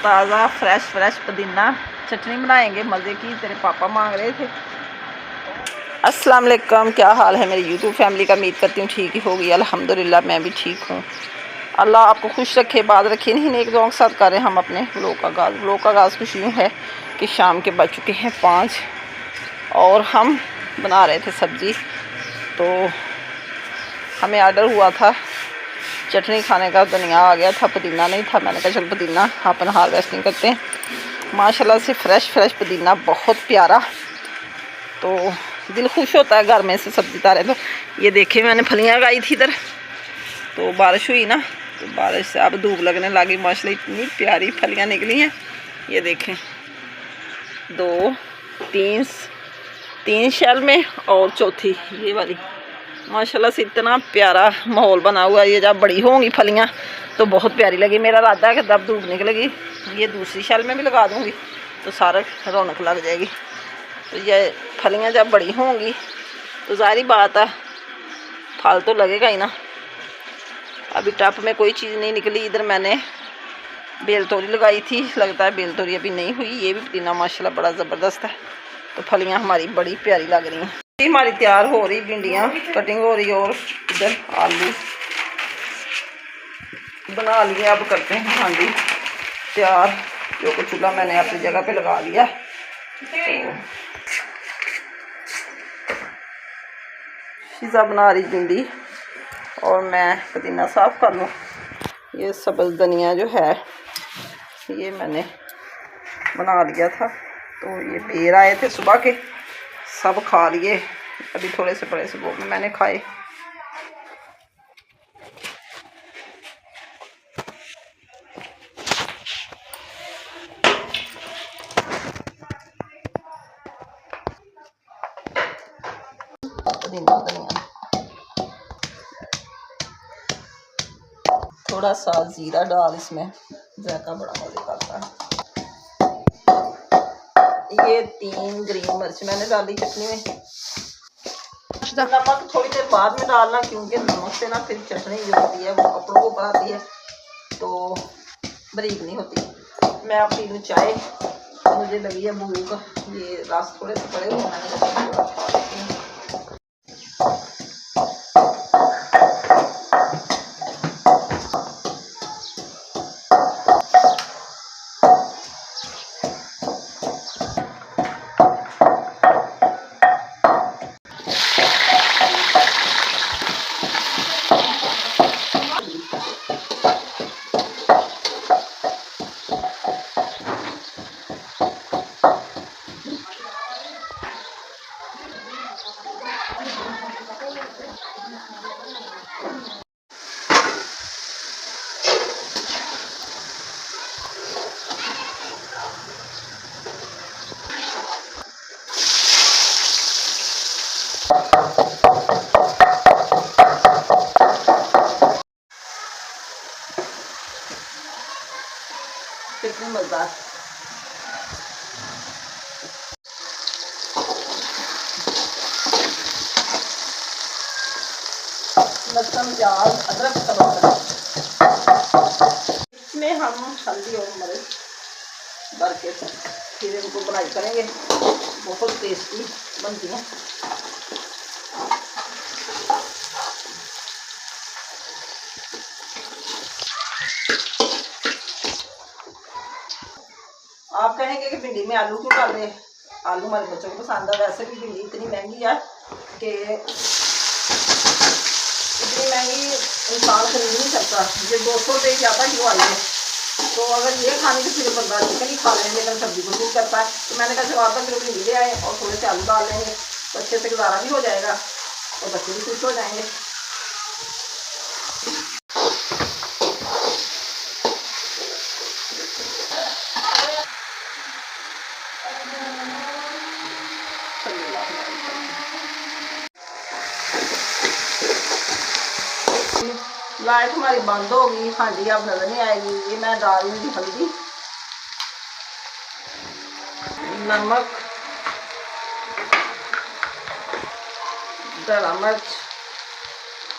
ताज़ा फ्रेश पुदीना चटनी बनाएंगे मज़े की, तेरे पापा मांग रहे थे। अस्सलाम वालेकुम, क्या हाल है मेरी यूट्यूब फैमिली का। उम्मीद करती हूँ ठीक ही होगी। अल्हम्दुलिल्लाह मैं भी ठीक हूँ। अल्लाह आपको खुश रखे, बात रखे, नहीं नेक दुआओं के साथ करें हम अपने व्लॉग का आगाज़ कुछ यूँ है कि शाम के बज चुके हैं 5 और हम बना रहे थे सब्ज़ी। तो हमें आर्डर हुआ था चटनी खाने का, धनिया आ गया था, पुदीना नहीं था। मैंने कहा चल पुदीना अपन हार्वेस्टिंग करते हैं। माशाल्लाह से फ्रेश पुदीना, बहुत प्यारा। तो दिल खुश होता है घर में से सब्ज़ी तारे। तो ये देखें मैंने फलियाँ लगाई थी इधर, तो बारिश हुई ना, तो बारिश से अब धूप लगने लगी। माशाल्लाह इतनी प्यारी फलियाँ निकली हैं। ये देखें 2 3 शैल में और चौथी ये वाली। माशाल्लाह से इतना प्यारा माहौल बना हुआ है। ये जब बड़ी होंगी फलियाँ तो बहुत प्यारी लगी। मेरा इरादा है कि जब धूप निकलेगी ये दूसरी शैल में भी लगा दूँगी तो सारा रौनक लग जाएगी। तो ये फलियाँ जब बड़ी होंगी तो ज़ाहिर बात है फल तो लगेगा ही ना। अभी टप में कोई चीज़ नहीं निकली। इधर मैंने बेल तोरी लगाई थी, लगता है बेल तोरी अभी नहीं हुई। ये भी पुदीना माशाल्लाह बड़ा ज़बरदस्त है। तो फलियाँ हमारी बड़ी प्यारी लग रही हैं। हमारी तैयार हो रही, भिंडियाँ कटिंग हो रही और इधर आलू बना लिए। अब करते हैं हांडी तैयार, जो कि चूल्हा मैंने अपनी जगह पे लगा लिया। तो पिज़्ज़ा बना रही भिंडी और मैं पुदीना साफ़ कर लूँ। ये सब्ज़ धनिया जो है ये मैंने बना लिया था। तो ये बेर आए थे सुबह के, सब खा लिए। अभी थोड़े से बड़े से वो में मैंने खाए। धनिया थोड़ा सा ज़ीरा डाल, इसमें जायका बड़ा मज़े करता है। ये 3 ग्रीन मिर्च मैंने डाली चटनी में। नमक थोड़ी देर बाद में डालना, क्योंकि नमक से ना फिर चटनी जो होती है वो कपड़ों को ऊपर आती है तो बारीक नहीं होती। मैं अब पी लूँ चाय, मुझे लगी है भूख। ये रस थोड़े से पड़े हुए मैंने थोड़ा खा लेती हूँ। कितनी मज़ेदार। लहसुन प्याज अदरक टमाटर, इसमें हम हल्दी और मिर्च भर के फिर इनको बनाई करेंगे। बहुत टेस्टी बनती हैं। आप कहेंगे कि भिंडी में आलू क्यों डाल दें। आलू हमारे बच्चों को पसंद है। वैसे भी भिंडी इतनी महंगी है कि इतनी महंगी इंसान खरीद नहीं सकता। ये 200 रुपये ज़्यादा किलो आई है। तो अगर ये खाने के फिर बंदा चिकन ही खा लेंगे, अगर सब्जी को नहीं करता है। तो मैंने कहा चलो आधा किलो भिंडी ले आए और थोड़े से आलू डाल लेंगे तो अच्छे से गुजारा भी हो जाएगा और बच्चे भी खुश हो जाएंगे। लाइट हमारी बंद हो गई, हांडी अब नजर नहीं आएगी। ये मैं डाल दूँगी हल्दी, नमक, गरम मिर्च।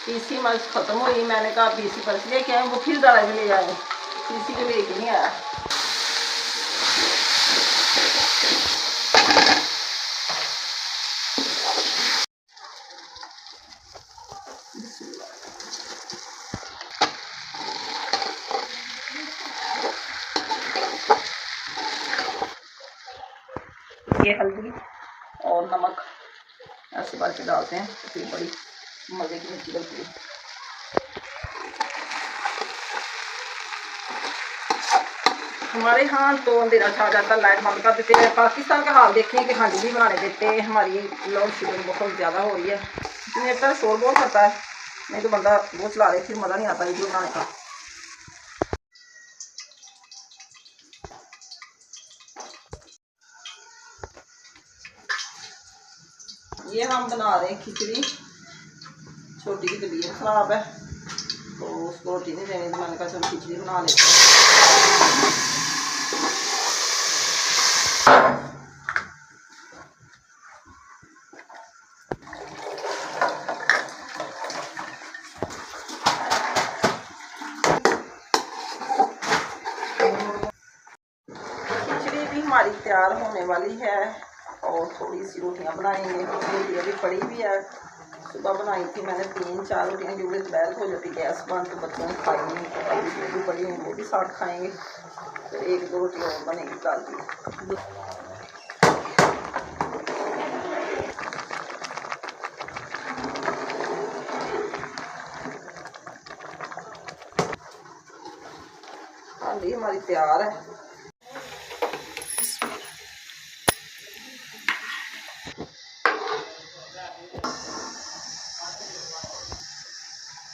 पीसी मिर्च खत्म हुई, मैंने कहा पीसी मिर्च लेके आए, वो फिर डाला में ले जाए, पीसी के लेके नहीं आया। ये हल्दी और नमक ऐसे बार के डालते हैं तो फिर बड़ी मज़े की मिर्ची बनती है। हमारे यहाँ तो अंधेरा छा जाता, लाइट बंद कर देते हैं। पाकिस्तान का हाल देखें कि हांडी भी बनाने देते हैं। हमारी लोड शेडिंग बहुत ज़्यादा हो रही है, जनरेटर शोर बहुत करता है, नहीं तो बंदा वो चला रहे फिर मज़ा नहीं आता वीडियो बनाने का। ये हम बना रहे हैं खिचड़ी। छोटी की तबीयत ख़राब है तो उसको रोटी नहीं देनी, तो मैंने कहा चलो खिचड़ी बना लेते हैं। खिचड़ी भी हमारी तैयार होने वाली है और थोड़ी सी रोटियां बनाएंगे। रोटी अभी पड़ी भी है, सुबह बनाई थी मैंने 3-4 रोटियां, जो दोपहर हो जाती गैस बंद तो बच्चों ने खाई नहीं, तो अभी जो भी पड़ी हैं वो भी साथ खाएंगे, तो 1-2 रोटियां और बनेगी कल की। हांडी हमारी तैयार है।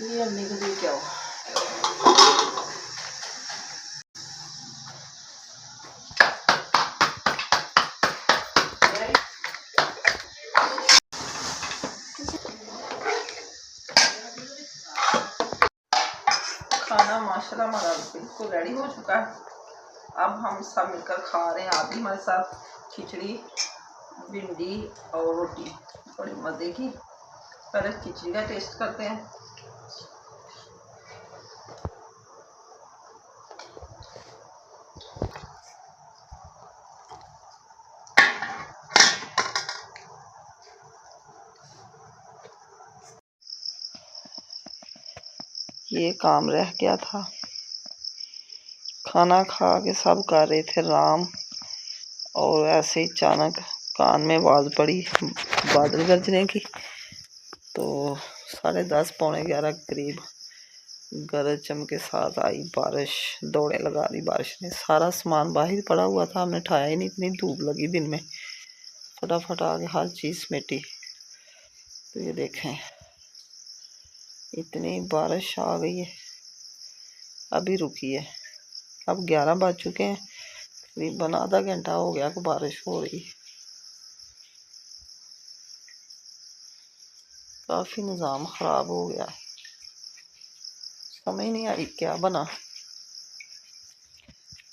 ये अम्मी को दे क्या हो, खाना माशाल्लाह हमारा बिल्कुल रेडी हो चुका है। अब हम सब मिलकर खा रहे हैं। आप भी हमारे साथ खिचड़ी, भिंडी और रोटी, बड़ी मज़े की। पहले खिचड़ी का टेस्ट करते हैं। ये काम रह गया था, खाना खा के सब कर रहे थे आराम, और ऐसे ही अचानक कान में आवाज़ पड़ी बादल गरजने की। तो 10:30 पौने 11 के करीब गरज चमक के साथ आई बारिश, दौड़े लगा दी बारिश ने। सारा सामान बाहर पड़ा हुआ था, हमने उठाया ही नहीं, इतनी धूप लगी दिन में, फटाफट आके हर चीज़ समेटी। तो ये देखें इतनी बारिश आ गई है, अभी रुकी है। अब 11 बज चुके हैं, करीबन आधा घंटा हो गया कि बारिश हो रही। काफ़ी निज़ाम ख़राब हो गया, समझ नहीं आई क्या बना,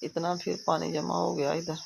इतना फिर पानी जमा हो गया इधर।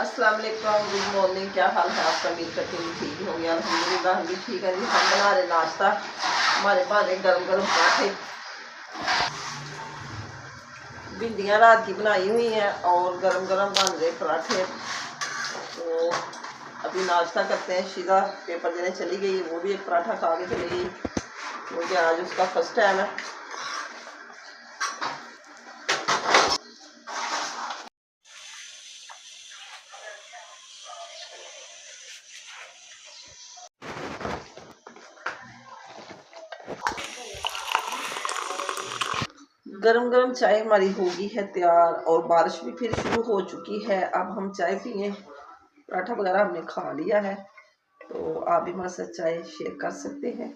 अस्सलाम वालेकुम, गुड मॉर्निंग। क्या हाल है आपका? उम्मीद करती हूँ ठीक हो गया, अल्हम्दुलिल्लाह हम भी ठीक है जी। हम बना रहे नाश्ता, हमारे पास गरम गरम पराठे, भिंडियाँ रात की बनाई हुई हैं और गरम गरम बन रहे पराठे। तो अभी नाश्ता करते हैं। शीला पेपर देने चली गई, वो भी एक पराठा खा के चली गई क्योंकि आज उसका फर्स्ट टाइम है। गरम गरम चाय हमारी होगी है तैयार और बारिश भी फिर शुरू हो चुकी है। अब हम चाय पिए। पराठा वगैरह हमने खा लिया है, तो आप भी हमारे साथ चाय शेयर कर सकते हैं।